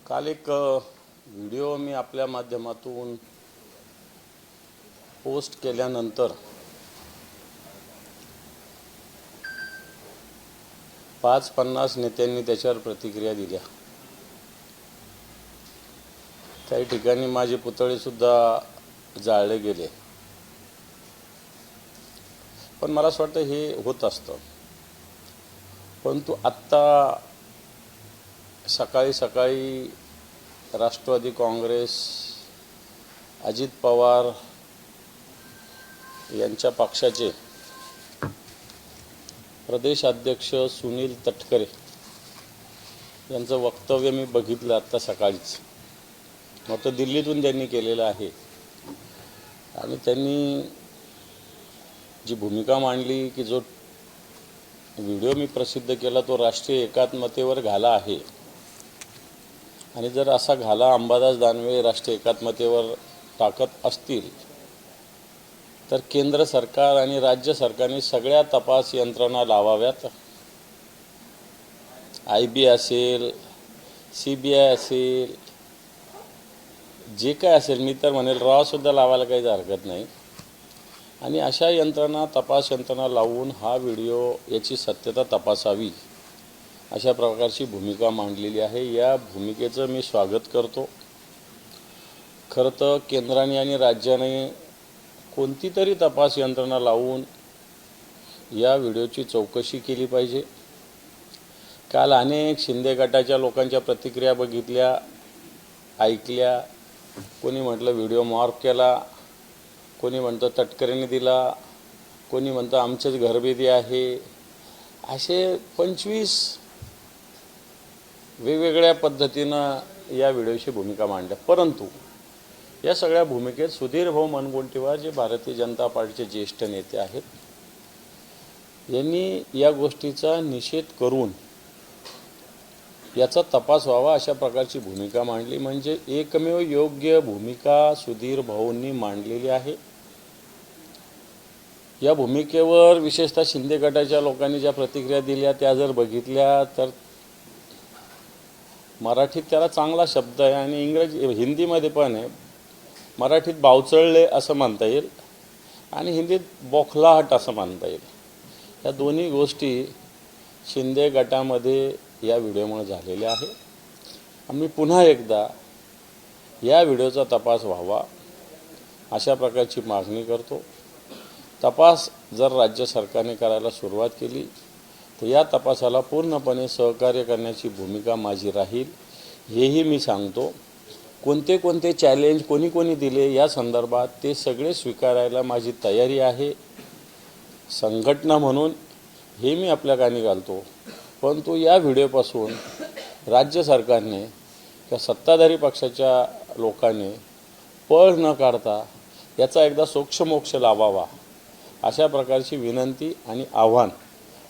काल एक व्हिडिओ मी आपल्या माध्यमातून पोस्ट केल्यानंतर 50 नेत्यांनी त्याच्यावर प्रतिक्रिया दिल्या। काही ठिकाणी माझे पुतळे सुद्धा जाळले गेले। पण मला असं वाटतं हे होत असतं। परंतु आत्ता सकाळी राष्ट्रवादी काँग्रेस, अजित पवार यांच्या पक्षाचे प्रदेश अध्यक्ष सुनील तटकरे यांचं वक्तव्य मी बघितलं आत्ता सकाळीच। मग दिल्लीतून त्यांनी केलेलं आहे आणि त्यांनी जी भूमिका मांडली की जो व्हिडिओ मी प्रसिद्ध केला तो राष्ट्रीय एकात्मतेवर घाला आहे आणि जर असा घाला अंबादास दानवे राष्ट्रीय एकात्मतेवर टाकत असतील तर केंद्र सरकार आणि राज्य सरकारने सगळ्या तपास यंत्रणा लावाव्यात। IB असेल, CBI असेल, जे काय असेल, मी तर म्हणेल रॉ सुद्धा लावायला काही हरकत नाही आणि अशा यंत्रणा तपास यंत्रणा लावून हा व्हिडिओ याची सत्यता तपासावी अशा प्रकारची भूमिका मांडलेली आहे। या भूमिकेचं मी स्वागत करतो। खरं तर केंद्राने आणि राज्याने कोणती तरी तपास यंत्रणा लावून या व्हिडिओची चौकशी केली पाहिजे। काल अनेक शिंदे गटाच्या लोकांच्या प्रतिक्रिया बघितल्या, ऐकल्या। कोणी म्हटलं व्हिडिओ मॉर्फ केला, कोणी म्हणतं तटकरेने दिला, कोणी म्हणतं आमचेच घरभेदी आहे। असे 25 वेगवेगळ्या पद्धतीनं या व्हिडिओची भूमिका मांडल्या। परंतु या सगळ्या भूमिकेत सुधीर भाऊ मुनगंटीवार जे भारतीय जनता पार्टीचे ज्येष्ठ नेते आहेत, यांनी या गोष्टीचा निषेध करून याचा तपास व्हावा अशा प्रकारची भूमिका मांडली। म्हणजे एकमेव योग्य भूमिका सुधीर भाऊंनी मांडलेली आहे। या भूमिकेवर विशेषतः शिंदे गटाच्या लोकांनी ज्या प्रतिक्रिया दिल्या त्या जर बघितल्या तर मराठीत त्याला चांगला शब्द आहे आणि हिंदीमध्ये पण आहे। मराठीत बावचळले असं म्हणता येईल आणि हिंदीत बौखलाहट असं म्हणता येईल। या दोन्ही गोष्टी शिंदे गटामध्ये या व्हिडिओमुळे झालेल्या आहे। आम्ही पुन्हा एकदा या व्हिडिओचा तपास व्हावा अशा प्रकारची मागणी करतो। तपास जर राज्य सरकारने करायला सुरुवात केली तर या तपासाला पूर्णपणे सहकार्य करण्याची भूमिका माझी राहील हेही मी सांगतो। कोणते चॅलेंज कोणी दिले या संदर्भात ते सगळे स्वीकारायला माझी तयारी आहे संघटना म्हणून, हे मी आपल्या कानी घालतो। परंतु या व्हिडिओपासून राज्य सरकारने किंवा सत्ताधारी पक्षाच्या लोकांनी पळ न काढता याचा एकदा सोक्षमोक्ष लावावा अशा प्रकारची विनंती आणि आव्हान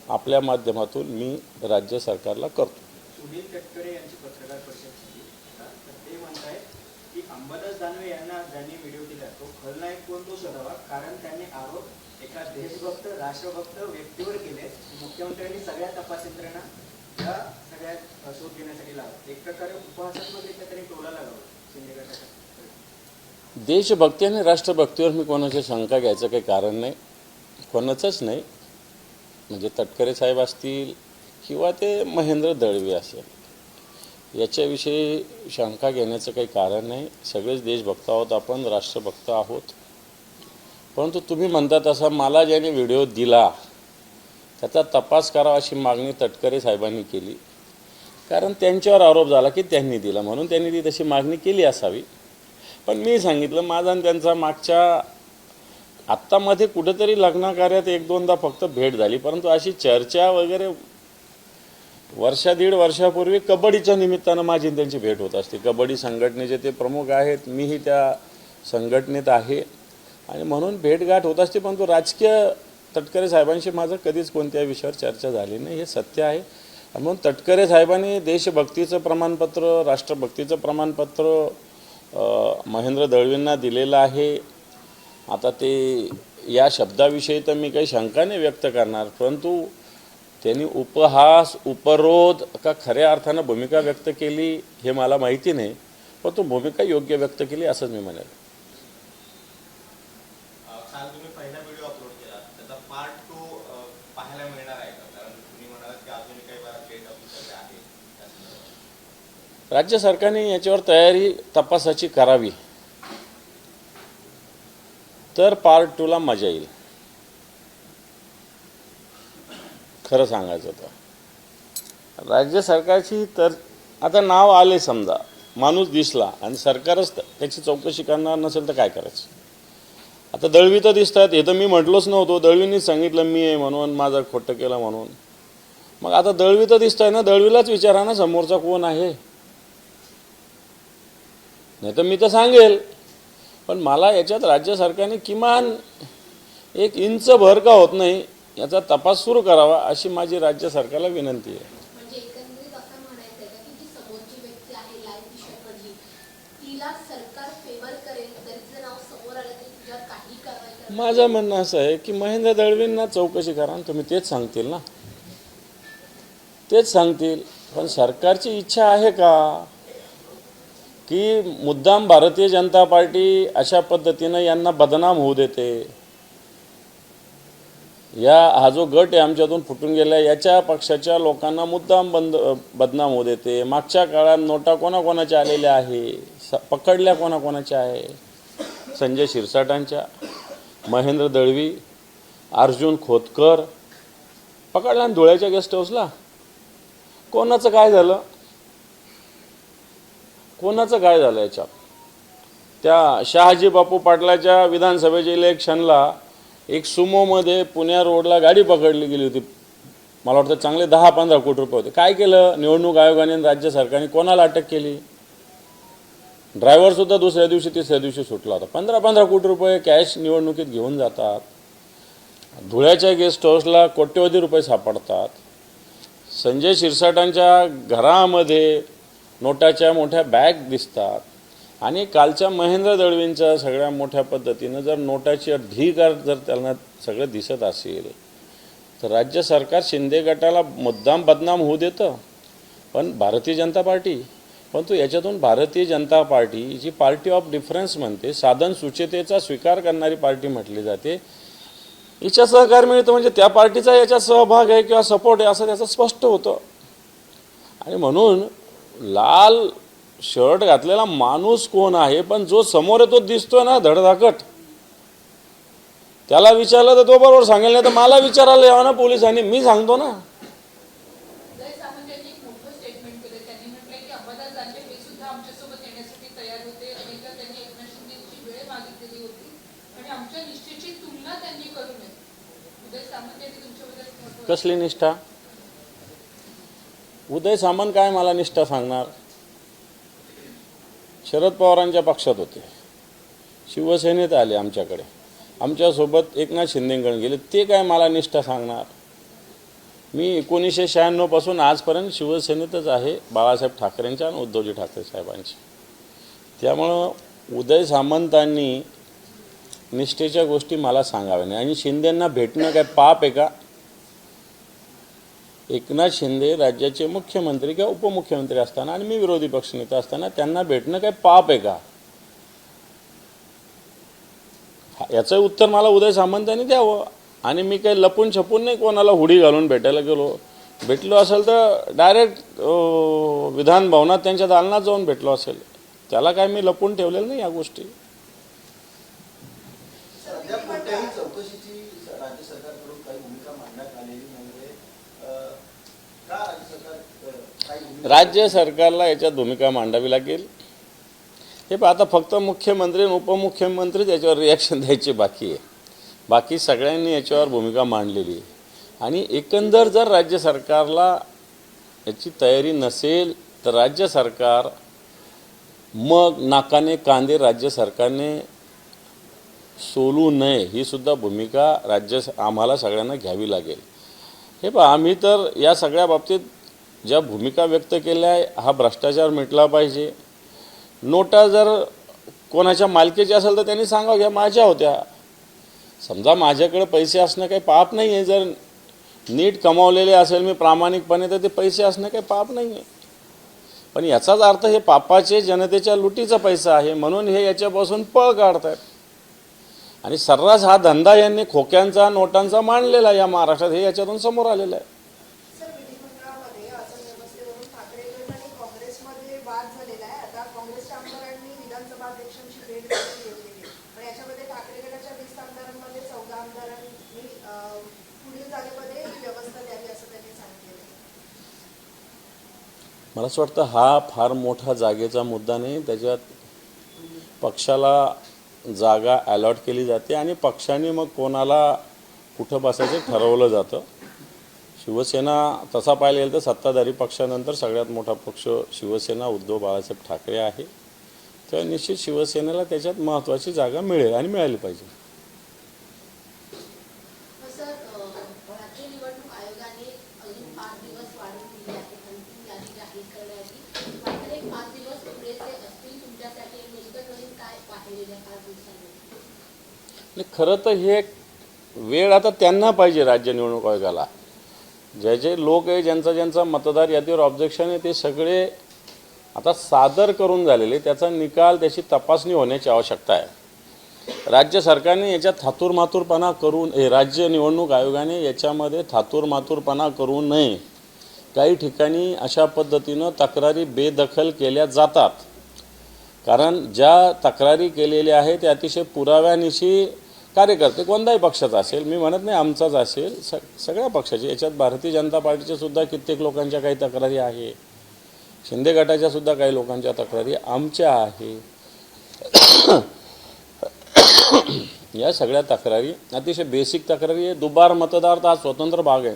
आपल्या माध्यमातून मी राज्य सरकारला करतो। सुनील तटकरे यांची पत्रकार परिषद झाली तर ते म्हणतायत की अंबादास दानवे यांना ज्यांनी व्हिडिओ दिला तो खलनायक कोण तो शोधावा, कारण त्यांनी आरोप एका देशभक्त राष्ट्रभक्त व्यक्तीवर केले। मुख्यमंत्र्यांनी सगळ्या तपास यंत्रणा या सगळ्या शोध घेण्यासाठी लावला। एक प्रकारे उपहासात्मकरित्या त्यांनी टोला लागावा शिंदे गटाच्या। देशभक्ती आणि राष्ट्रभक्तीवर मी कोणाची शंका घ्यायचं काही कारण नाही, कोणाचंच नाही। म्हणजे तटकरे साहेब असतील किंवा ते महेंद्र दळवी असेल, याच्याविषयी शंका घेण्याचं काही कारण नाही। सगळेच देशभक्त आहोत आपण, राष्ट्रभक्त आहोत। परंतु तुम्ही म्हणता तसा मला ज्याने व्हिडिओ दिला त्याचा तपास करावा अशी मागणी तटकरे साहेबांनी केली, कारण त्यांच्यावर आरोप झाला की त्यांनी दिला म्हणून त्यांनी ती तशी मागणी केली असावी। पण मी सांगितलं माझा आणि त्यांचा मागच्या आत्तामध्ये कुठेतरी लग्नकार्यात 1-2दा फक्त भेट झाली, परंतु अशी चर्चा वगैरे दीड वर्षापूर्वी कबड्डीच्या निमित्तानं माझी त्यांची भेट होत असते। कबड्डी संघटनेचे ते प्रमुख आहेत, मीही त्या संघटनेत आहे आणि म्हणून भेटगाठ होत असते। परंतु राजकीय तटकरे साहेबांशी माझं कधीच कोणत्या विषयावर चर्चा झाली नाही, हे सत्य आहे। म्हणून तटकरे साहेबांनी देशभक्तीचं प्रमाणपत्र, राष्ट्रभक्तीचं प्रमाणपत्र महेंद्र दळवींना दिलेलं आहे। आता ते या शब्दाविषयी तर मी काही शंका नाही व्यक्त करणार, परंतु त्यांनी उपहास उपरोध का खऱ्या अर्थानं भूमिका व्यक्त केली हे मला माहिती नाही, पण तो भूमिका योग्य व्यक्त केली असंच मी म्हणेल. काल तुम्ही पहिला व्हिडिओ अपलोड केला, त्याचा पार्ट 2 पाहायला मिळणार आहे का? कारण तुम्ही म्हणालात की अजूनही काही बराच लेट अपलोड आहे. राज्य सरकारने याच्यावर तयारी तपासाची करावी, तर पार्ट 2ला मजा येईल. खरं सांगायचं तर राज्य सरकारची तर आता नाव आले, समजा माणूस दिसला आणि सरकारच त्याची चौकशी करणार नसेल तर काय करायचं. आता दळवी तर दिसतात, हे तर मी म्हटलोच नव्हतो, दळवींनीच सांगितलं मी आहे म्हणून, माझं खोटं केलं म्हणून. मग आता दळवी तर दिसतंय ना, दळवीलाच विचारा ना समोरचा कोण आहे. नाही तर मी तर सांगेल, पण मला याच्यात राज्य सरकारने किमान 1 इंच भर का होत नाही याचा तपास सुरू करावा अशी माझी राज्य सरकारला विनंती आहे. म्हणजे एकंदरीत असं म्हणायचं आहे का की जी समोरची व्यक्ती आहे लाईव्ह टी-शर्टमधली, तिला सरकार फेवर करेल, तरी तिचं नाव समोर आलं तरी तुझ्यावर काही कारवाई करणार? माझं म्हणणं असं आहे की महेंद्र दळवींना चौकशी करा, तुम्ही तेच सांगतील ना, तेच सांगतील. पण सरकारची इच्छा आहे का की मुद्दाम भारतीय जनता पार्टी अशा पद्धतीनं यांना बदनाम होऊ देते? हा जो गट आहे आमच्यातून फुटून गेला, याच्या पक्षाच्या लोकांना मुद्दाम बदनाम होऊ देते. मागच्या काळात नोटा कोणाकोणाच्या आलेल्या आहे, पकडल्या कोणाकोणाच्या आहे? संजय शिरसाटांच्या, महेंद्र दळवी, अर्जुन खोतकर पकडल्या ना धुळ्याच्या गेस्ट हाऊसला. कोणाचं काय झालं? कोणाचं काय झालं याच्यात? त्या शहाजी बापू पाटलाच्या विधानसभेच्या इलेक्शनला एक सुमोमध्ये पुण्या रोडला गाडी पकडली गेली होती, मला वाटतं चांगले 10-15 कोटी रुपये होते. काय केलं निवडणूक आयोगाने, राज्य सरकारने? कोणाला अटक केली? ड्रायव्हरसुद्धा दुसऱ्या दिवशी तिसऱ्या दिवशी सुटला होता. 15-15 कोटी रुपये कॅश निवडणुकीत घेऊन जातात. धुळ्याच्या गेस्ट हाऊसला कोट्यवधी रुपये सापडतात. संजय शिरसाटांच्या घरामध्ये नोटाच्या मोठ्या बॅग दिसतात. आणि कालच्या महेंद्र दळवींच्या सगळ्या मोठ्या पद्धतीनं जर नोटाची ढीग जर त्यांना सगळं दिसत असेल तर राज्य सरकार शिंदे गटाला मुद्दाम बदनाम होऊ देतं. पण भारतीय जनता पार्टी, परंतु याच्यातून भारतीय जनता पार्टी जी पार्टी ऑफ डिफरन्स म्हणते, साधन सुचितेचा स्वीकार करणारी पार्टी म्हटली जाते, हिच्या सहकार मिळतं म्हणजे त्या पार्टीचा याच्यात सहभाग आहे किंवा सपोर्ट आहे असं त्याचं स्पष्ट होतं. आणि म्हणून लाल शर्ट घातलेला माणूस कोण आहे, पण जो समोर आहे तो दिसतोय ना धडधाकट, त्याला विचारलं तर तो बरोबर सांगेल, नाही तर मला विचारायला यावं ना पोलिसांनी, मी सांगतो ना. उदय सामंत यांनी एक मोठं स्टेटमेंट केलं. त्यांनी म्हटलंय की अंबादास दानवे हे सुद्धा आमच्यासोबत येण्यासाठी तयार होते. अनेकदा त्यांनी एकनाथ शिंदेची वेळ मागितलेली होती आणि आमच्या निष्ठेची तुलना त्यांनी करू नये. उदय सामंत यांनी तुमच्याबद्दल कसली निष्ठा? उदय सामंत काय मला निष्ठा सांगणार? शरद पवारांच्या पक्षात होते, शिवसेनेत आले आमच्याकडे, आमच्यासोबत एकनाथ शिंदेकडे गेले, ते काय मला निष्ठा सांगणार? मी 1996 पासून आजपर्यंत शिवसेनेतच आहे, बाळासाहेब ठाकरेंच्या आणि उद्धवजी ठाकरे साहेबांची. त्यामुळं उदय सामंतांनी निष्ठेच्या गोष्टी मला सांगाव्या नाही. आणि शिंदेंना भेटणं काय पाप आहे का? एकनाथ शिंदे राज्याचे मुख्यमंत्री किंवा उपमुख्यमंत्री असताना आणि मी विरोधी पक्षनेता असताना त्यांना भेटणं काय पाप आहे का? याचं उत्तर मला उदय सामंतांनी द्यावं. आणि मी काही लपून छपून नाही कोणाला हुडी घालून भेटायला गेलो. भेटलो असेल तर डायरेक्ट विधान भवनात त्यांच्या दालनात जाऊन भेटलो असेल. त्याला काय मी लपून ठेवलेलं नाही या गोष्टी. सध्या कोणत्याही चौकशीची राज्य सरकारकडून काही भूमिका मांडण्यात आलेली नाहीये. का राज्य सरकार काही भूमिका? राज्य सरकारला याच्यात भूमिका मांडावी लागेल. हे पण आता फक्त मुख्यमंत्री आणि उपमुख्यमंत्री याच्यावर रिॲक्शन द्यायची बाकी आहे. बाकी सगळ्यांनी याच्यावर भूमिका मांडलेली आहे. आणि एकंदर जर राज्य सरकारला याची तयारी नसेल तर राज्य सरकार मग नाकाने कांदे राज्य सरकारने सोलू नये ही सुद्धा भूमिका आम्हाला सगळ्यांना घ्यावी लागेल. हे पहा, आम्ही तर या सगळ्या बाबतीत ज्या भूमिका व्यक्त केल्या आहे, हा भ्रष्टाचार मिटला पाहिजे. नोटा जर कोणाच्या मालकीची असेल तर त्यांनी सांगा घ्या माझ्या होत्या. समजा माझ्याकडे पैसे असणं काही पाप नाही आहे. जर नीट कमावलेले असेल मी प्रामाणिकपणे, तर ते पैसे असणं काही पाप नाही आहे. पण याचाच अर्थ हे पापाचे जनतेच्या लुटीचा पैसा आहे म्हणून हे याच्यापासून पळ काढत आहेत. आणि सर्रास हा धंदा यांनी खोक्यांचा नोटांचा मांडलेला या महाराष्ट्रात, हे याच्यातून समोर आलेलं आहे. सर, विधिमंडळामध्ये आसन व्यवस्थेवरून ठाकरे गट आणि काँग्रेसमध्ये वाद झालेला आहे. आता काँग्रेसच्या आमदारांनी विधानसभा अध्यक्षांची भेट घेतलेली आहे. पण याच्यामध्ये ठाकरे गटाच्या 20 आमदारांमध्ये 14 आमदारांनी पुढील जागेमध्ये ही व्यवस्था द्यावी असं त्यांनी सांगितलेलं आहे. मला असं वाटतं हा फार मोठा जागेचा मुद्दा नाही. त्याच्यात पक्षाला जागा अलॉट केली जाते आणि पक्षाने मग कोणाला कुठं बसायचं ठरवलं जातं. शिवसेना तसा पाहायला गेलं तर सत्ताधारी पक्षानंतर सगळ्यात मोठा पक्ष शिवसेना उद्धव बाळासाहेब ठाकरे आहे. तर निश्चित शिवसेनेला त्याच्यात महत्त्वाची जागा मिळेल आणि मिळाली पाहिजे. सर, राज्य निवडणूक आयोगाने अजून 5 दिवस वाढवून दिले आहे अंतिम यादी जाहीर करण्याची. मात्र 5 दिवस पुरेसे असतील तुमच्यासाठी? नेमकं नवीन काय पाहिलेलं आहे 5 दिवसांमध्ये? आणि खरं तर हे वेळ आता त्यांना पाहिजे. राज्य निवडणूक आयोगाला जे जे लोक आहे, ज्यांचा मतदार यादीवर ऑब्जेक्शन आहे, ते सगळे आता सादर करून झालेले. त्याचा निकाल, त्याची तपासणी होण्याची आवश्यकता आहे. राज्य सरकारने याच्यात थातूरमातूरपणा करून राज्य निवडणूक आयोगाने याच्यामध्ये थातूरमातूरपणा करू नये. काही ठिकाणी अशा पद्धतीनं तक्रारी बेदखल केल्या जातात. कारण ज्या तक्रारी केलेल्या आहेत ते अतिशय पुराव्यानिशी कार्यकर्ते कोणत्याही पक्षाचा असेल, मी म्हणत नाही आमचाच असेल, सगळ्या पक्षाचे, याच्यात भारतीय जनता पार्टीचे सुद्धा कित्येक लोकांच्या काही तक्रारी आहे, शिंदे गटाच्या सुद्धा काही लोकांच्या तक्रारी आमच्या आहे. या सगळ्या तक्रारी अतिशय बेसिक तक्रारी आहे. दुबार मतदार तर हा स्वतंत्र भाग आहे.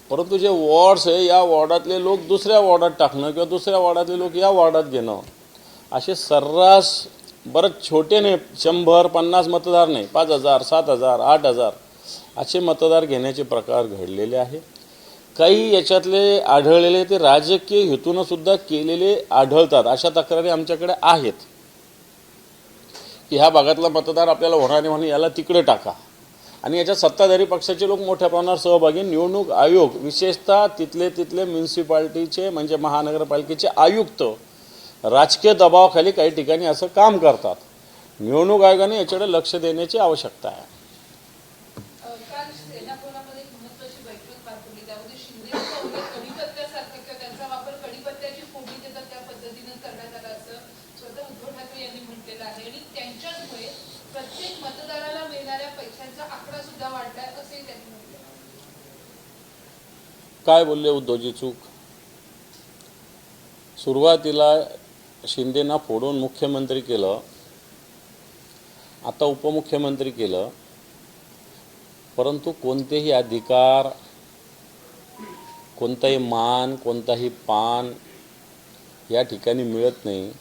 परंतु जे वॉर्ड्स आहे, या वॉर्डातले लोक दुसऱ्या वॉर्डात टाकणं किंवा दुसऱ्या वॉर्डातले लोक या वॉर्डात घेणं, असे सर्रास बरंच छोटे नाही, 100-50 मतदार नाही, 5,000, 7,000, 8,000 असे मतदार घेण्याचे प्रकार घडलेले आहे. काही याच्यातले आढळलेले ते राजकीय हेतूनं सुद्धा केलेले आढळतात. अशा तक्रारी आमच्याकडे आहेत की ह्या भागातला मतदार आपल्याला होणार नाही म्हणून याला तिकडे टाका. आणि याच्यात सत्ताधारी पक्षाचे लोक मोठ्या प्रमाणावर सहभागी. निवडणूक आयोग विशेषतः तिथले म्युन्सिपाल्टीचे म्हणजे महानगरपालिकेचे आयुक्त राजकीय दबावाखाली काही ठिकाणी असं काम करतात. निवडणूक आयोगाने याच्याकडे लक्ष देण्याची आवश्यकता आहे. काल सेनाभवनामध्ये एक महत्त्वाची बैठक पार पडली. त्यामध्ये शिंदेचा उल्लेख कढीपत्त्यासारखं किंवा त्यांचा वापर कढीपत्त्याची फोडणी देतात त्या पद्धतीनं करण्यात आला असं स्वतः उद्धव ठाकरे यांनी म्हटलेलं आहे. आणि त्यांच्यामुळे प्रत्येक मतदाराला मिळणाऱ्या पैशांचा आकडा सुद्धा वाढलाय असेही त्यांनी म्हटलं. काय बोलले उद्धवजी? चूक. सुरुवातीला शिंदेना फोडून मुख्यमंत्री केलं, आता उपमुख्यमंत्री केलं, परंतु कोणतेही अधिकार, कोणताही मान, कोणताही पान या ठिकाणी मिळत नाही.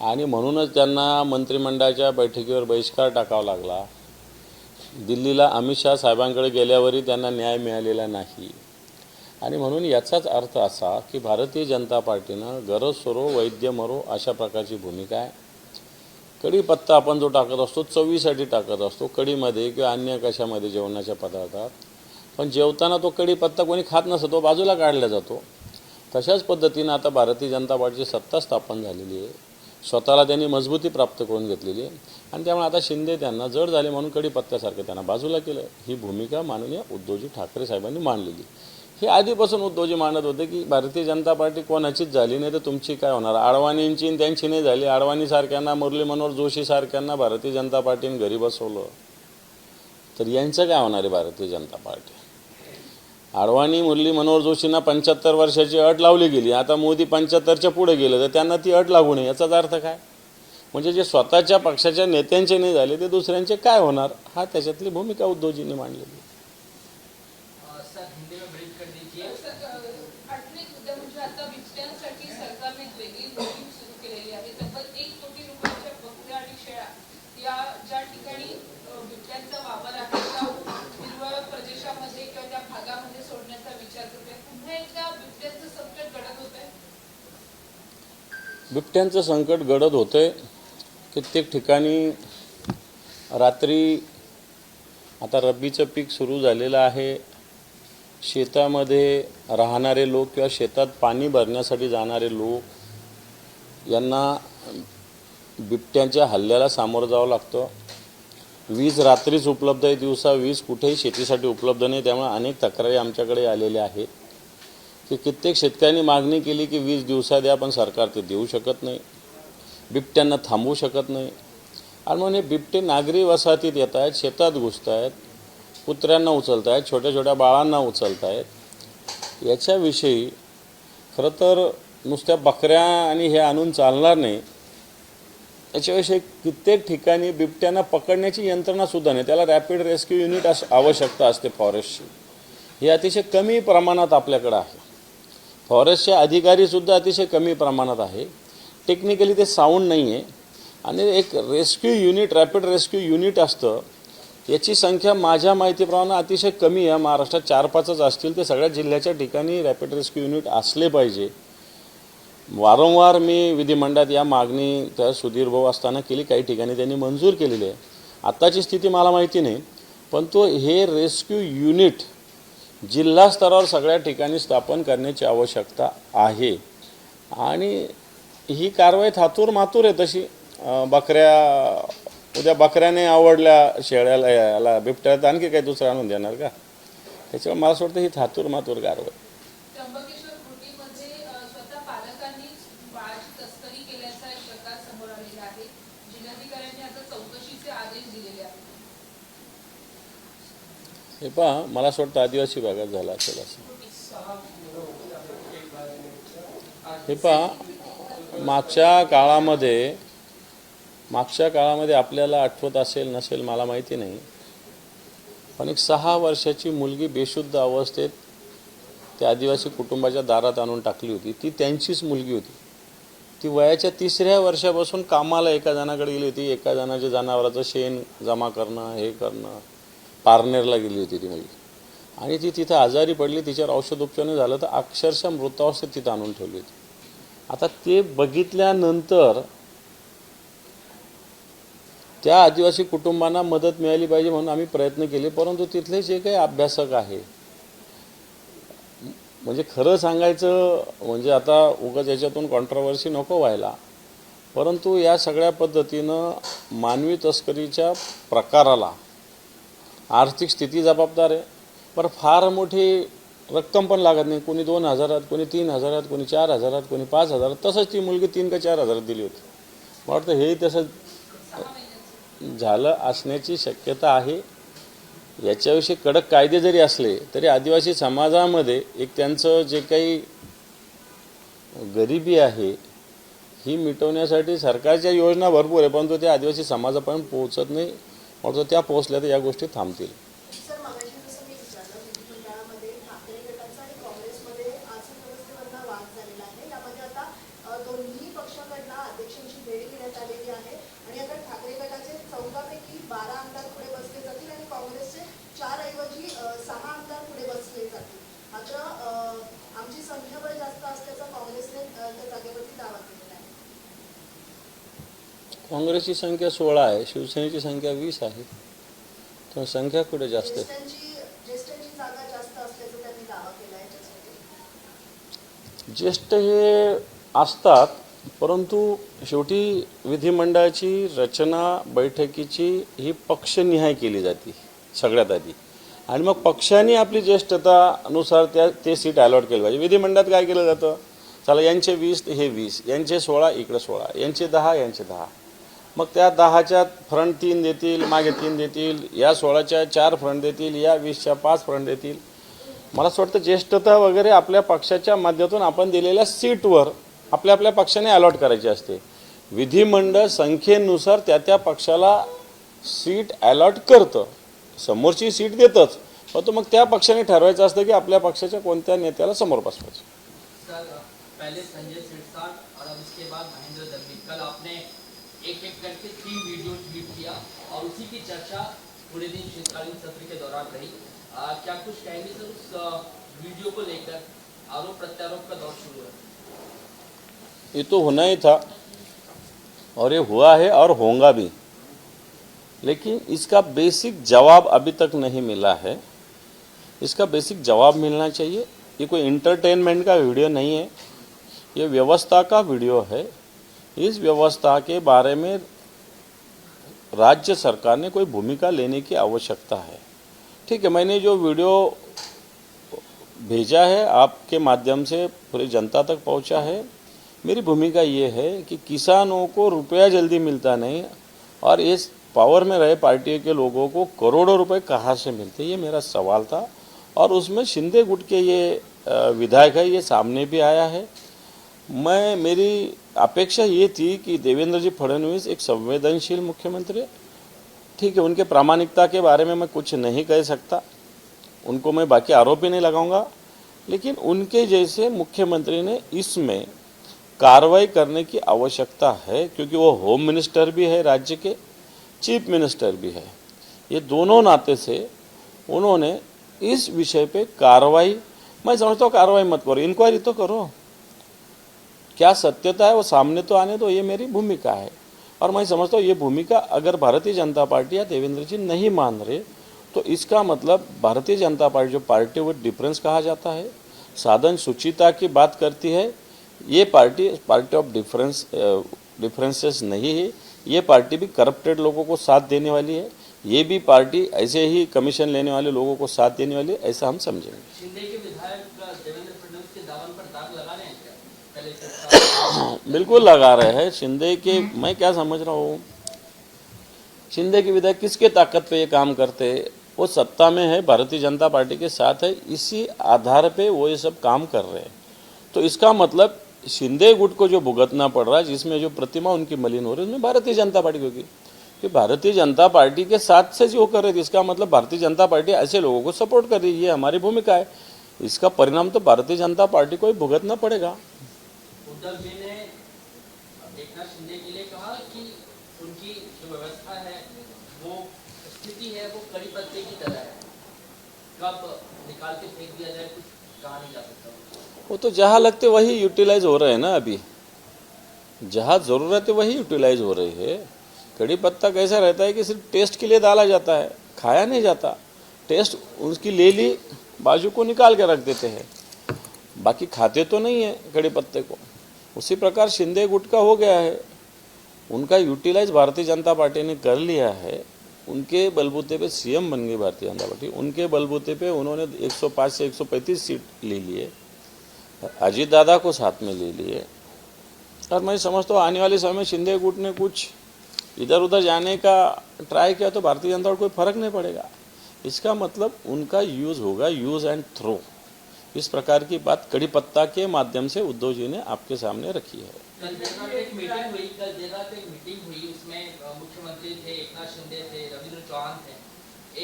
आणि म्हणूनच त्यांना मंत्रिमंडळाच्या बैठकीवर बहिष्कार टाकावा लागला. दिल्लीला अमित शाह साहेबांकडे गेल्यावरही त्यांना न्याय मिळालेला नाही. आणि म्हणून याचाच अर्थ असा की भारतीय जनता पार्टीनं गरज सरो वैद्य मरो अशा प्रकारची भूमिका आहे. कढीपत्ता आपण जो टाकत असतो चवीसाठी टाकत असतो, कढीमध्ये किंवा अन्य कशामध्ये जेवणाच्या पदार्थात, पण जेवताना तो कढीपत्ता कोणी खात नसतो, तो बाजूला काढला जातो. तशाच पद्धतीनं आता भारतीय जनता पार्टीची सत्ता स्थापन झालेली आहे. स्वतःला त्यांनी मजबूती प्राप्त करून घेतलेली आहे. आणि त्यामुळे आता शिंदे त्यांना जड झाले म्हणून कढीपत्त्यासारखं त्यांना बाजूला केलं. ही भूमिका माननीय उद्धवजी ठाकरे साहेबांनी मांडलेली. हे आधीपासून उद्धवजी मानत होते की भारतीय जनता पार्टी कोणाचीच झाली नाही तर तुमची काय होणार. अडवाणींची त्यांची नाही झाली. अडवाणीसारख्यांना, मुरली मनोहर जोशीसारख्यांना भारतीय जनता पार्टीने घरी बसवलं तर यांचं काय होणार आहे भारतीय जनता पार्टी. अडवाणी, मुरली मनोहर जोशींना 75 वर्षाची अट लावली गेली. आता मोदी 75च्या पुढे गेले तर त्यांना ती अट लागू नये. याचाच अर्थ काय? म्हणजे जे स्वतःच्या पक्षाच्या नेत्यांचे नाही झाले ते दुसऱ्यांचे काय होणार, हा त्याच्यातली भूमिका उद्धवजींनी मांडलेली. आणखी एक मुद्दा म्हणजे आता बिबट्यांसाठी सरकारने एक वेगळी मोहीम सुरू केलेली आहे. तब्बल 1 कोटी रुपयाच्या बकऱ्या आणि शेळ्या या ज्या ठिकाणी बिबट्यांचा वावर आहे त्या हिरवळ प्रदेशामध्ये किंवा त्या भागामध्ये सोडण्याचा विचार करतोय. पुन्हा एकदा बिबट्यांचं संकट घडत होत आहे. बिबट्यांचं संकट घडत होतंय. कित्येक ठिकाणी रात्री आता रब्बीचं पीक सुरू झालेलं आहे. शेतामध्ये राहणारे लोक किंवा शेतात पाणी भरण्यासाठी जाणारे लोक यांना बिबट्यांच्या हल्ल्याला सामोरं जावं लागतं. वीज रात्रीच उपलब्ध आहे, दिवसा वीज कुठेही शेतीसाठी उपलब्ध नाही. त्यामुळे अनेक तक्रारी आमच्याकडे आलेल्या आहेत की कित्येक शेतकऱ्यांनी मागणी केली की वीज दिवसा द्या, पण सरकार ते देऊ शकत नाही, बिबट्यांना थांबवू शकत नाही. आणि म्हणून हे बिबटे नागरी वसाहतीत येत आहेत, शेतात घुसत आहेत, कुत्र्यांना उचलत आहेत, छोट्या छोट्या बाळांना उचलत आहेत. याच्याविषयी खरं तर नुसत्या बकऱ्या आणि हे आणून चालणार नाही. याच्याविषयी कित्येक ठिकाणी बिबट्यांना पकडण्याची यंत्रणासुद्धा नाही. त्याला रॅपिड रेस्क्यू युनिट आवश्यकता असते फॉरेस्टची. हे अतिशय कमी प्रमाणात आपल्याकडं आहे. फॉरेस्टचे अधिकारीसुद्धा अतिशय कमी प्रमाणात आहे. टेक्निकली ते साऊंड नाही आहे. आणि एक rescue unit, rapid rescue unit असतं, याची संख्या माझ्या माहितीप्रमाणे अतिशय कमी आहे. महाराष्ट्रात 4-5च असतील. ते सगळ्या जिल्ह्याच्या ठिकाणी रॅपिड रेस्क्यू युनिट असले पाहिजे. वारंवार मी विधिमंडळात या मागणी त्या सुधीर भाऊ असताना केली, काही ठिकाणी त्यांनी मंजूर केलेली आहे. आत्ताची स्थिती मला माहिती नाही, पण हे रेस्क्यू युनिट जिल्हा स्तरावर सगळ्या ठिकाणी स्थापन करण्याची आवश्यकता आहे. आणि ही कारवाई थातूर मातूर आहे तशी. उद्या बकऱ्याने आवडल्या शेळ्याला, याला बिबट्याला आणखी काही दुसरं आणून देणार का? त्याच्यामुळे मला असं वाटतं ही थातूर मातूर कारवाई. त्र्यंबकेश्वर कृतीमध्ये स्वतः पालकांनीच बाळाची तस्करी केल्याचा एक प्रकार समोर आलेला आहे. जिल्हाधिकाऱ्यांनी आता चौकशीचे आदेश दिलेले आहेत. हे पहा, मला असं वाटतं आदिवासी भागात झाला असेल असं. हे पहा, मागच्या काळामध्ये आपल्याला आठवत असेल नसेल मला माहिती नाही, पण एक 6 वर्षाची मुलगी बेशुद्ध अवस्थेत त्या आदिवासी कुटुंबाच्या दारात आणून टाकली होती. ती त्यांचीच मुलगी होती. ती वयाच्या 3ऱ्या वर्षापासून कामाला एका जणाकडे गेली होती. एका जणाच्या जनावराचं शेण जमा करणं, हे करणं, पारनेरला गेली होती ती मुलगी. आणि ती तिथं आजारी पडली. तिच्यावर औषधोपचार नाही झालं तर अक्षरशः मृतावस्थेत तिथं आणून ठेवली होती. आता ते बघितल्यानंतर त्या आदिवासी कुटुंबांना मदत मिळाली पाहिजे म्हणून आम्ही प्रयत्न केले. परंतु तिथले जे काही अभ्यासक आहे, म्हणजे खरं सांगायचं म्हणजे आता उगाच याच्यातून कॉन्ट्रोवर्सी नको व्हायला, परंतु या सगळ्या पद्धतीनं मानवी तस्करीच्या प्रकाराला आर्थिक स्थिती जबाबदार आहे. पण फार मोठी रक्कम पण लागत नाही. कोणी 2,000, कोणी 3,000, कोणी 4,000, कोणी 5,000. तसंच ती मुलगी 3 का 4,000 दिली होती. मला वाटतं हे तसं झालं असण्याची शक्यता आहे. याच्याविषयी कडक कायदे जरी असले तरी आदिवासी समाजामध्ये एक त्यांचं जे काही गरिबी आहे ही मिटवण्यासाठी सरकारच्या योजना भरपूर आहे, परंतु त्या आदिवासी समाजापर्यंत पोहोचत नाही. म्हणून त्या पोहोचल्या तर या गोष्टी थांबतील. सर, मगाशी जसं मी विचारलं, विधिमंडळामध्ये ठाकरे गटाचा आणि काँग्रेसमध्ये आसन व्यवस्थेवरचा वाद झालेला आहे. यामध्ये आता दोन्ही पक्षाकडनं अध्यक्षांची भेट घेण्यात आलेली आहे. आणि आता ठाकरे गटाचे 14 पैकी 12 आमदार पुढे बसले जातील आणि काँग्रेसचे 4 ऐवजी 6 आमदार पुढे बसले जातील. मात्र आमची संख्याबळ जास्त असल्याचा काँग्रेसने त्या जागेवरती दावा केलेला आहे. काँग्रेसची संख्या 16 आहे, शिवसेनेची संख्या 20 आहे. तर संख्या कुठे जास्त आहे? ज्येष्ठांची जागा जास्त असल्याचा त्यांनी दावा केला आहे. ज्येष्ठ हे असतात, परंतु शेवटी विधिमंडळाची रचना बैठकीची ही पक्षनिहाय केली जाते सगळ्यात आधी. आणि मग पक्षाने आपली ज्येष्ठतानुसार ते सीट अलॉट केली पाहिजे. विधिमंडळात काय केलं जातं, चला यांचे 20 हे 20, यांचे 16 इकडे 16, यांचे 10 यांचे 10. मग त्या 10च्या फ्रंट 3 देतील, मागे 3 देतील, या 16च्या 4 फ्रंट देतील, या 20च्या 5 फ्रंट देतील. मला असं वाटतं ज्येष्ठता वगैरे आपल्या पक्षाच्या माध्यमातून आपण दिलेल्या सीटवर आपल्या पक्षाने अलॉट करायची असते. विधिमंडळ संख्येनुसार त्या पक्षाला सीट अलॉट करतं, समोरची सीट देतच, परंतु मग त्या पक्षाने ठरवायचं असतं की आपल्या पक्षाच्या कोणत्या नेत्याला समोर बसवायचं. सर, पहले संजय सिरसाट और अब इसके बाद महेंद्र दलवी, कल आपने एक करके 3 वीडियो ट्वीट किया और उसी की चर्चा पूरे दिन शीतकालीन सत्र के दौरान रही. क्या कुछ कहेंगे सर उस वीडियो को लेकर? आरोप प्रत्यारोप का दौर शुरू है. ये तो होना ही था और ये हुआ है और होगा भी. लेकिन इसका बेसिक जवाब अभी तक नहीं मिला है। इसका बेसिक जवाब मिलना चाहिए। ये कोई इंटरटेनमेंट का वीडियो नहीं है, ये व्यवस्था का वीडियो है। इस व्यवस्था के बारे में राज्य सरकार ने कोई भूमिका लेने की आवश्यकता है। ठीक है, मैंने जो वीडियो भेजा है आपके माध्यम से पूरी जनता तक पहुंचा है। मेरी भूमिका ये है कि किसानों को रुपया जल्दी मिलता नहीं और इस पावर में रहे पार्टी के लोगों को करोड़ों रुपए कहाँ से मिलते, ये मेरा सवाल था। और उसमें शिंदे गुट के ये विधायक है, ये सामने भी आया है। मेरी अपेक्षा ये थी कि देवेंद्र जी फडणवीस एक संवेदनशील मुख्यमंत्री है। ठीक है, उनके प्रामाणिकता के बारे में मैं कुछ नहीं कह सकता, उनको मैं बाकी आरोप ही नहीं लगाऊंगा, लेकिन उनके जैसे मुख्यमंत्री ने इसमें कार्रवाई करने की आवश्यकता है, क्योंकि वो होम मिनिस्टर भी है, राज्य के चीफ मिनिस्टर भी है। ये दोनों नाते से उन्होंने इस विषय पे कार्रवाई, मैं समझता हूँ कार्रवाई मत करो, इंक्वायरी तो करो, क्या सत्यता है वो सामने तो आने दो, ये मेरी भूमिका है। और मैं समझता हूँ ये भूमिका अगर भारतीय जनता पार्टी या देवेंद्र जी नहीं मान रहे तो इसका मतलब भारतीय जनता पार्टी जो पार्टी विद डिफरेंस कहा जाता है, साधन सुचिता की बात करती है, ये पार्टी ऑफ डिफरेंसेस नहीं है। ये पार्टी भी करप्टेड लोगों को साथ देने वाली है, ये भी पार्टी ऐसे ही कमीशन लेने वाले लोगों को साथ देने वाली है, ऐसा हम समझेंगे। शिंदे के विधायक देवेंद्र फडणवीस के दामन पर दाग लगा रहे हैं क्या? पहले बिल्कुल लगा रहे हैं। शिंदे के, मैं क्या समझ रहा हूँ, शिंदे के विधायक किसके ताकत पे ये काम करते हैं? वो सत्ता में है, भारतीय जनता पार्टी के साथ है, इसी आधार पे वो ये सब काम कर रहे हैं। तो इसका मतलब शिंदे गुट को जो भुगतना पड़ रहा है, जिसमें जो प्रतिमा उनकी मलिन हो रही है, उसमें भारतीय जनता पार्टी होगी कि भारतीय जनता पार्टी के साथ से जो कर रहे थे, इसका मतलब भारतीय जनता पार्टी ऐसे लोगों को सपोर्ट कर रही है, ये हमारी भूमिका है। इसका परिणाम तो भारतीय जनता पार्टी को ही भुगतना पड़ेगा। उद्धव जी ने एकनाथ शिंदे के लिए कहा कि उनकी जो व्यवस्था है, वो स्थिति है, वो कड़ी पत्ते की तरह है, कब निकाल के फेंक दिया जाए कुछ कहा नहीं जा सकता। वो तो जहाँ लगते वही यूटिलाइज हो रहे हैं ना, अभी जहाँ ज़रूरत है वही यूटिलाइज हो रही है। कड़ी पत्ता कैसा रहता है कि सिर्फ टेस्ट के लिए डाला जाता है, खाया नहीं जाता। टेस्ट उसकी ले ली, बाजू को निकाल के रख देते हैं, बाकी खाते तो नहीं है कड़ी पत्ते को। उसी प्रकार शिंदे गुट का हो गया है, उनका यूटिलाइज भारतीय जनता पार्टी ने कर लिया है। उनके बलबूते पे सीएम बन गई भारतीय जनता पार्टी, उनके बलबूते पे उन्होंने 105 से 135 सीट ले लिए, अजीत दादा को साथ में ले लिए। और मैं समझता हूँ आने वाले समय में शिंदे गुट ने कुछ इधर उधर जाने का ट्राई किया तो भारतीय जनता को कोई फर्क नहीं पड़ेगा। इसका मतलब उनका यूज़ होगा, यूज़ एंड थ्रो। इस प्रकार की बात कड़ी पत्ता के माध्यम से उद्धव जी ने आपके सामने रखी है। कल देर रात एक मीटिंग हुई, उसमें मुख्यमंत्री थे, एकनाथ शिंदे थे, रविंद्र चौहान थे।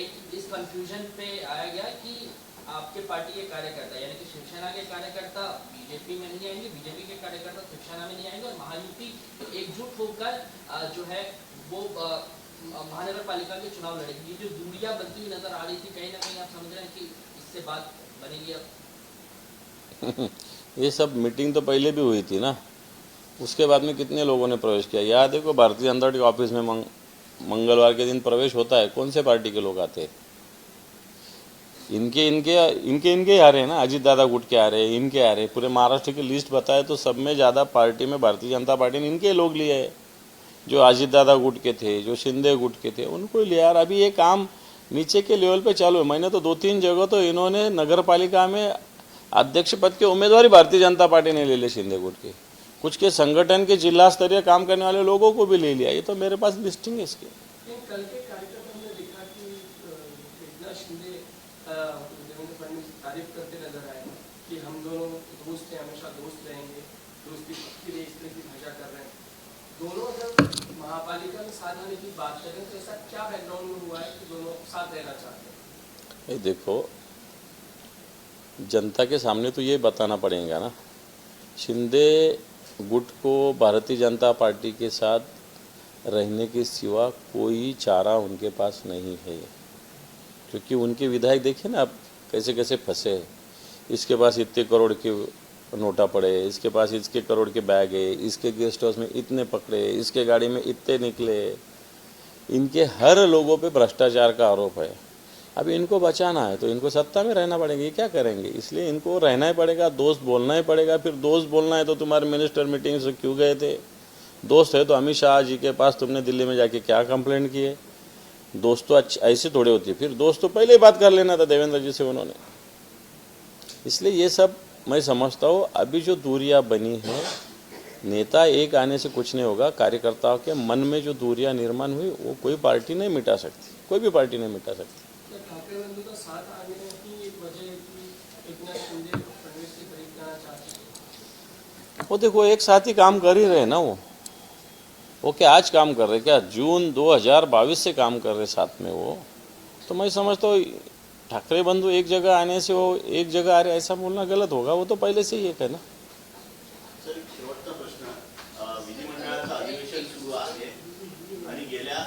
एक इस कंफ्यूजन पे आया गया कि आपके पार्टी के कार्यकर्ता यानी कि शिवसेना के कार्यकर्ता बीजेपी में नहीं आएंगे, बीजेपी के कार्यकर्ता शिवसेना में नहीं आएंगे, और महायुति एकजुट होकर जो है वो महानगर पालिका के चुनाव लड़ेगी। ये जो दूरियां बनती हुई नजर आ रही थी, कहीं ना कहीं आप समझ रहे हैं कि इससे बात बनेगी अब? ये सब मीटिंग तो पहले भी हुई थी ना, उसके बाद में कितने लोगों ने प्रवेश किया? याद है को भारतीय जनता पार्टी ऑफिस में मंगलवार के दिन प्रवेश होता है, कौन से पार्टी के लोग आते हैं? इनके आ रहे हैं ना, अजीत दादा गुट के आ रहे हैं, इनके आ रहे हैं। पूरे महाराष्ट्र की लिस्ट बताए तो सब में ज़्यादा पार्टी में भारतीय जनता पार्टी ने इनके लोग लिए हैं, जो अजीत दादा गुट के थे, जो शिंदे गुट के थे, उनको लिया। यार अभी ये काम नीचे के लेवल पे चालू है। मैंने तो 2-3 जगह तो इन्होंने नगर पालिका में अध्यक्ष पद के उम्मीदवार भारतीय जनता पार्टी ने ले लिए शिंदे गुट के, कुछ के संगठन के जिला स्तरीय काम करने वाले लोगों को भी ले लिया। ये तो मेरे पास लिस्टिंग है इसकी। कल के कार्यक्रम में देखा कि एकनाथ शिंदे देवेंद्र फडणवीस तारीफ करते नजर आए कि हम दोनों दोस्त हैं, हमेशा दोस्त रहेंगे, दोस्ती पक्की रही, इस तरह की भाषा कर रहे हैं। दोनों जब महापालिका में साथ रहने की बात करें तो ऐसा क्या बैकग्राउंड में हुआ है कि दोनों साथ रहना चाहते हैं? देखो, जनता के सामने तो ये बताना पड़ेगा ना, शिंदे गुट को भारतीय जनता पार्टी के साथ रहने के सिवा कोई चारा उनके पास नहीं है, क्योंकि उनके विधायक देखिए ना आप कैसे कैसे फंसे हैं। इसके पास इतने करोड़ के नोटा पड़े, इसके पास इसके करोड़ के बैग है, इसके गेस्ट हाउस में इतने पकड़े, इसके गाड़ी में इतने निकले। इनके हर लोगों पे भ्रष्टाचार का आरोप है। अब इनको बचाना है तो इनको सत्ता में रहना पड़ेगा, ये क्या करेंगे? इसलिए इनको रहना ही पड़ेगा, दोस्त बोलना ही पड़ेगा। फिर दोस्त बोलना है तो तुम्हारे मिनिस्टर मीटिंग से क्यों गए थे? दोस्त है तो अमित शाह जी के पास तुमने दिल्ली में जाके क्या कंप्लेंट की है? दोस्त तो ऐसे थोड़े होती है, फिर दोस्त तो पहले ही बात कर लेना था देवेंद्र जी से उन्होंने। इसलिए ये सब मैं समझता हूँ अभी जो दूरियां बनी है, नेता एक आने से कुछ नहीं होगा, कार्यकर्ताओं के मन में जो दूरियां निर्माण हुई वो कोई पार्टी नहीं मिटा सकती, कोई भी पार्टी नहीं मिटा सकती। ठाकरे बंधु का साथ आने की एक वजह है कि एकनाथ शिंदे फडणवीस की खरीद करना चाहते हैं। वो देखो एक साथ ही काम कर ही रहे ना, वो क्या आज काम कर रहे, क्या जून 2022 से काम कर रहे साथ में वो। तो मैं समझता हूँ ठाकरे बंधु एक जगह आने से वो एक जगह आ रहे ऐसा बोलना गलत होगा, वो तो पहले से ही एक है ना। सर शेवटचा प्रश्न, विधिमंडळाचं अधिवेशन सुरू आहे आणि गेल्या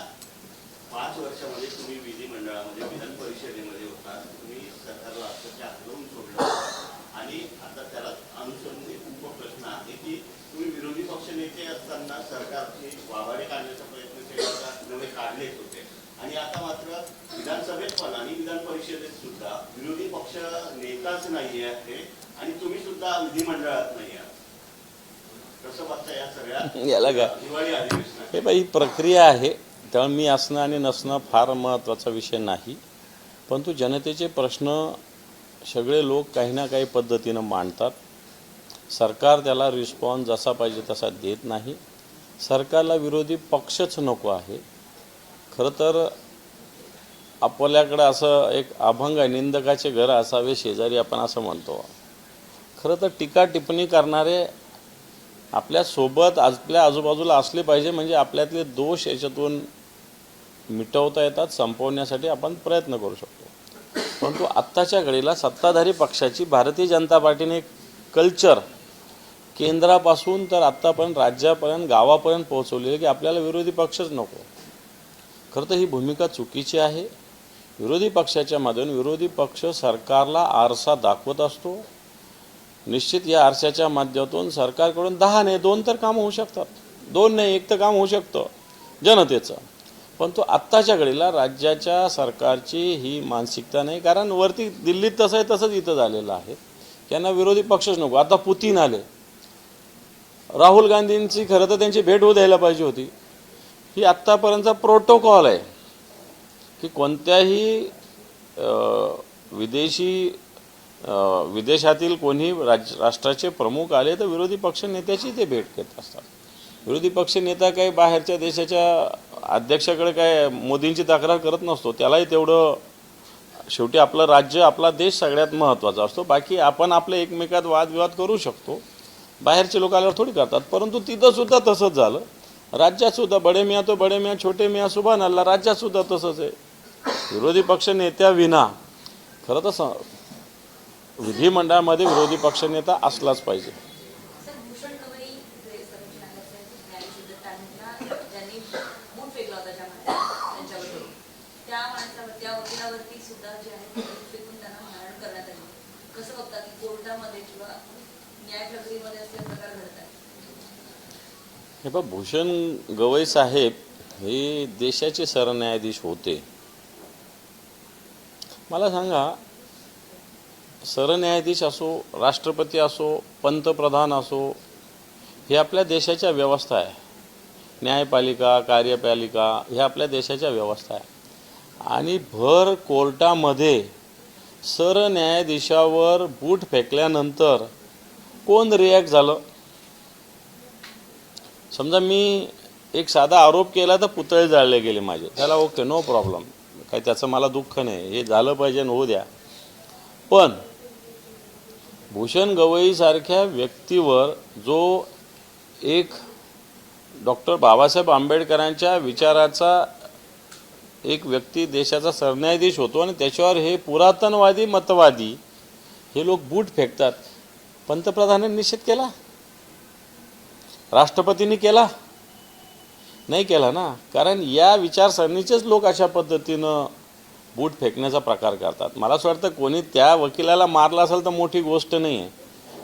5 वर्षामध्ये तुम्ही विधिमंडळामध्ये विधान परिषदेमध्ये होता, तुम्ही सरकारला अक्षरशः हलवून सोडलं आणि आता त्याला अनुसरून एक उपप्रश्न आहे की तुम्ही विरोधी पक्ष नेते असताना सरकारची वाभाडे काढण्याचा प्रयत्न केला होता, नवे काढलेच होते आणि आता मात्र विधानसभेत पण आणि विधान परिषदेत सुद्धा विरोधी पक्ष नेताच नाही आहे आणि तुम्ही सुद्धा विधिमंडळात नाही आहात। कसं बघता या सगळ्या याला काय दिवाळी अधिवेशनात? हे बाई प्रक्रिया आहे, त्यामुळे मी असणं आणि नसणं फार महत्त्वाचा विषय नाही, परंतु जनतेचे प्रश्न सगळे लोक काही ना काही पद्धतीनं मांडतात। सरकार त्याला रिस्पॉन्स जसा पाहिजे तसा देत नाही। सरकारला विरोधी पक्षच नको आहे। खरं तर आपल्याकडे असं एक अभंग आहे, निंदकाचे घर असावे शेजारी, आपण असं म्हणतो। खरं तर टीका टिप्पणी करणारे आपल्यासोबत आपल्या आजूबाजूला असले पाहिजे, म्हणजे आपल्यातले दोष याच्यातून मिटवता येतात, संपवण्यासाठी आपण प्रयत्न करू शकतो। परंतु आत्ताच्या घडीला सत्ताधारी पक्षाची भारतीय जनता पार्टीने एक कल्चर केंद्रापासून तर आत्तापर्यंत राज्यापर्यंत गावापर्यंत पोहोचवली आहे की आपल्याला विरोधी पक्षच नको। खरं तर ही भूमिका चुकीची आहे। विरोधी पक्षाच्या माध्यमातून विरोधी पक्ष सरकारला आरसा दाखवत असतो। निश्चित या आरशाच्या माध्यमातून सरकारकडून 10 नाही 2 तर काम होऊ शकतात, 2 नाही 1 तर काम होऊ शकतं जनतेचं। पण तो आत्ताच्या घडीला राज्याच्या सरकारची ही मानसिकता नाही, कारण वरती दिल्लीत तसं आहे तसंच इथं झालेलं आहे, त्यांना विरोधी पक्षच नको। आता पुतीन आले, राहुल गांधींची खरं तर त्यांची भेट होऊ द्यायला पाहिजे होती। ही आत्तापर्यंतचा प्रोटोकॉल आहे की कोणत्याही विदेशातील कोणी राष्ट्राचे प्रमुख आले तर विरोधी पक्ष नेत्याची ते भेट घेत असतात। विरोधी पक्ष नेता काही बाहेरच्या देशाच्या अध्यक्षाकडे काय मोदींची तक्रार करत नसतो, त्यालाही तेवढं शेवटी आपलं राज्य आपला देश सगळ्यात महत्त्वाचा असतो। बाकी आपण आपले एकमेकात वादविवाद करू शकतो, बाहेरचे लोक आल्यावर थोडी करतात। परंतु तिथं सुद्धा तसंच झालं, राज्यात सुद्धा बडे मियाँ तो बडे मियाँ छोटे मियाँ सुभान अल्लाह, राज्यात सुद्धा तसंच आहे। विरोधी पक्ष नेत्या विना खरं तर विधिमंडळामध्ये विरोधी पक्षनेता असलाच पाहिजे। भूषण गवई सर्वोच्च न्यायालयाचे न्यायाधीश ज्यांनी बूट फेकला होता त्यांच्यावर, त्या माणसावर त्या वकिलावरती सुद्धा जे आहे बूट फेकून त्यांना मारहाण करण्यात आली। कसं बघता की कोर्टामध्ये किंवा न्यायप्रक्रियेमध्ये असे प्रकार घडतात? हे बघ, भूषण गवई साहेब हे देशाचे सरन्यायाधीश होते। मला सांगा, सरन्यायाधीश असो, राष्ट्रपती असो, पंतप्रधान असो, हे आपल्या देशाच्या व्यवस्था आहे। न्यायपालिका, कार्यपालिका हे आपल्या देशाच्या व्यवस्था आहे। आणि भर कोर्टामध्ये सरन्यायाधीशावर बूट फेकल्यानंतर कोण रिॲक्ट झालं? समजा मी एक साधा आरोप केला तर पुतळे जाळले गेले माझे, त्याला ओके, नो प्रॉब्लेम, काही त्याचं मला दुःख नाही, हे झालं पाहिजे आणि होऊ द्या। पण भूषण गवई सारख्या व्यक्तीवर जो एक डॉक्टर बाबासाहेब आंबेडकरांच्या विचाराचा एक व्यक्ती देशाचा सरन्यायाधीश होतो आणि त्याच्यावर हे पुरातनवादी मतवादी हे लोक बूट फेकतात, पंतप्रधानांनी निषेध केला? राष्ट्रपतींनी केला? नाही केला ना, कारण या विचारसरणीचेच लोक अशा पद्धतीनं बूट फेकण्याचा प्रकार करतात। मला असं वाटतं कोणी त्या वकिलाला मारला असेल तर मोठी गोष्ट नाही आहे,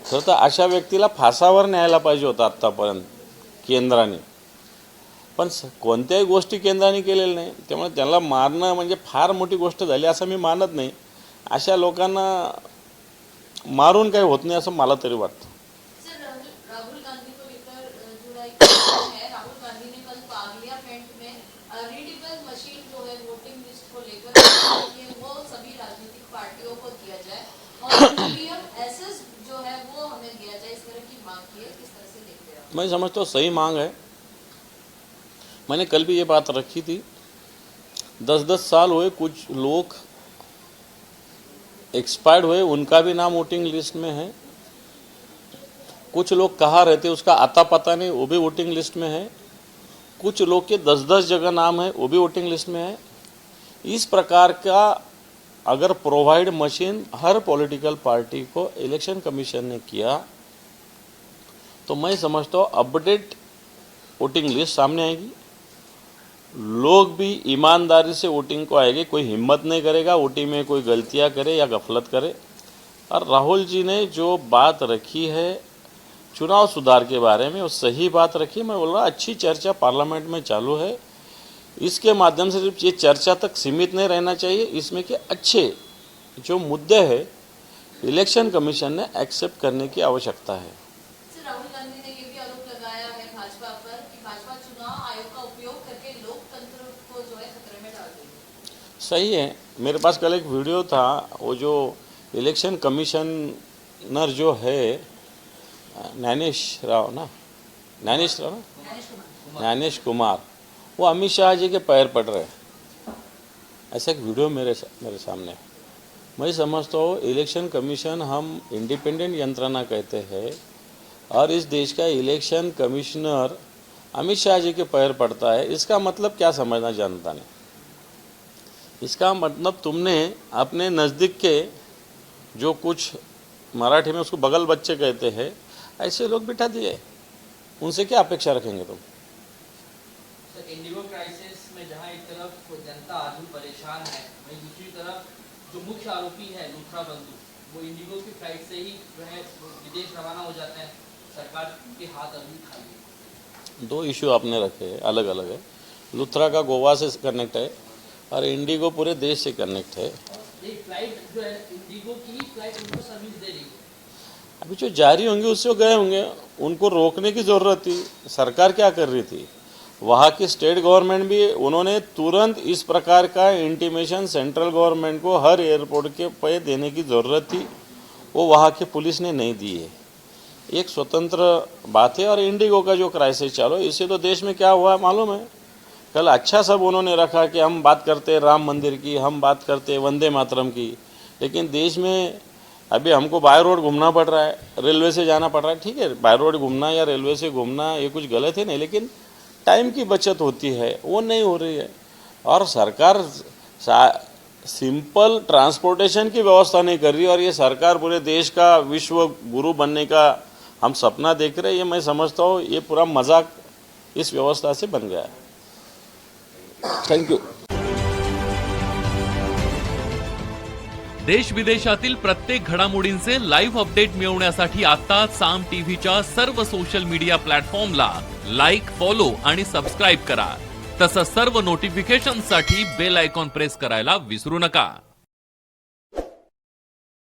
खरं तर अशा व्यक्तीला फासावर न्यायला पाहिजे होतं आत्तापर्यंत केंद्राने। पण कोणत्याही गोष्टी केंद्राने केलेल्या नाही, त्यामुळे त्यांना मारणं म्हणजे फार मोठी गोष्ट झाली असं मी मानत नाही. अशा लोकांना मारून काही होत नाही असं मला तरी वाटतं. सर, राहुल गांधी को लेकर जुड़ा एक प्रश्न है. राहुल गांधी ने कल पार्लियामेंट में रीडेबल मशीन जो है वोटिंग लिस्ट को लेकर कि वो सभी राजनीतिक पार्टियों को दिया जाए और ईवीएम एसेस जो है वो हमें दिया जाए, इस तरह की मांग की है. किस तरह से देखते हैं आप? मैं समझता हूँ सही मांग है. मैंने कल भी ये बात रखी थी. 10-10 साल हुए, कुछ लोग एक्सपायर्ड हुए, उनका भी नाम वोटिंग लिस्ट में है. कुछ लोग कहाँ रहते उसका आता पता नहीं, वो भी वोटिंग लिस्ट में है. कुछ लोग के 10-10 जगह नाम है, वो भी वोटिंग लिस्ट में है. इस प्रकार का अगर प्रोवाइड मशीन हर पॉलिटिकल पार्टी को इलेक्शन कमीशन ने किया तो मैं समझता हूँ अपडेट वोटिंग लिस्ट सामने आएगी. लोग भी ईमानदारी से वोटिंग को आएंगे, कोई हिम्मत नहीं करेगा वोटिंग में कोई गलतियां करे या गफलत करे. और राहुल जी ने जो बात रखी है चुनाव सुधार के बारे में, वो सही बात रखी. मैं बोल रहा अच्छी चर्चा पार्लियामेंट में चालू है. इसके माध्यम से सिर्फ ये चर्चा तक सीमित नहीं रहना चाहिए, इसमें के अच्छे जो मुद्दे हैं इलेक्शन कमीशन ने एक्सेप्ट करने की आवश्यकता है. सर, राहुल गांधी ने ये भी आरोप लगाया है भाजपा पर कि भाजपा चुनाव आयोग का उपयोग करके लोकतंत्र को जो है खतरे में डाल रही है. सही है. मेरे पास कल एक वीडियो था, वो जो इलेक्शन कमिश्नर जो है ज्ञानेश कुमार, वो अमित शाह जी के पैर पड़ रहे हैं. ऐसा एक वीडियो मेरे सामने. मैं समझता हूँ इलेक्शन कमीशन हम इंडिपेंडेंट यंत्रणा कहते हैं और इस देश का इलेक्शन कमिश्नर अमित शाह जी के पैर पड़ता है. इसका मतलब क्या समझना जनता ने? इसका मतलब तुमने अपने नज़दीक के जो कुछ मराठी में उसको बगल बच्चे कहते हैं, ऐसे लोग बिठा दिए. उनसे क्या अपेक्षा रखेंगे तुम? सर, इंडिगो क्राइसिस में जहां एक तरफ जनता आज भी परेशान है, वहीं दूसरी तरफ जो मुख्य आरोपी है लूथरा बंधु, वो इंडिगो की फ्लाइट से ही जो है विदेश रवाना हो जाते हैं. सरकार के हाथ अभी खाली है. दो इशू आपने रखे हैं, अलग अलग है. लूथरा का गोवा से कनेक्ट है और इंडिगो पूरे देश से कनेक्ट है. ये फ्लाइट जो है इंडिगो की ही फ्लाइट उनको सर्विस दे रही है. अभी जो जारी होंगे उससे वो गए होंगे. उनको रोकने की ज़रूरत थी. सरकार क्या कर रही थी? वहाँ की स्टेट गवर्नमेंट भी, उन्होंने तुरंत इस प्रकार का इंटीमेशन सेंट्रल गवर्नमेंट को हर एयरपोर्ट के पे देने की ज़रूरत थी, वो वहाँ की पुलिस ने नहीं दी है. एक स्वतंत्र बात है. और इंडिगो का जो क्राइसिस चालू है, इससे तो देश में क्या हुआ मालूम है? कल अच्छा सब उन्होंने रखा कि हम बात करते राम मंदिर की, हम बात करते वंदे मातरम की, लेकिन देश में अभी हमको बाय रोड घूमना पड़ रहा है, रेलवे से जाना पड़ रहा है. ठीक है, बाय रोड घूमना या रेलवे से घूमना ये कुछ गलत है नहीं, लेकिन टाइम की बचत होती है, वो नहीं हो रही है. और सरकार सिंपल ट्रांसपोर्टेशन की व्यवस्था नहीं कर रही. और ये सरकार पूरे देश का विश्व गुरु बनने का हम सपना देख रहे हैं. ये मैं समझता हूँ ये पूरा मजाक इस व्यवस्था से बन गया है. Thank you. देश विदेशातील प्रत्येक घडामोडींचे लाईव्ह अपडेट मिळवण्यासाठी आता साम टीव्हीच्या सर्व सोशल मीडिया प्लॅटफॉर्मला लाईक, फॉलो आणि सबस्क्राईब करा. तसंच सर्व नोटिफिकेशनसाठी बेल आयकॉन प्रेस करायला विसरू नका.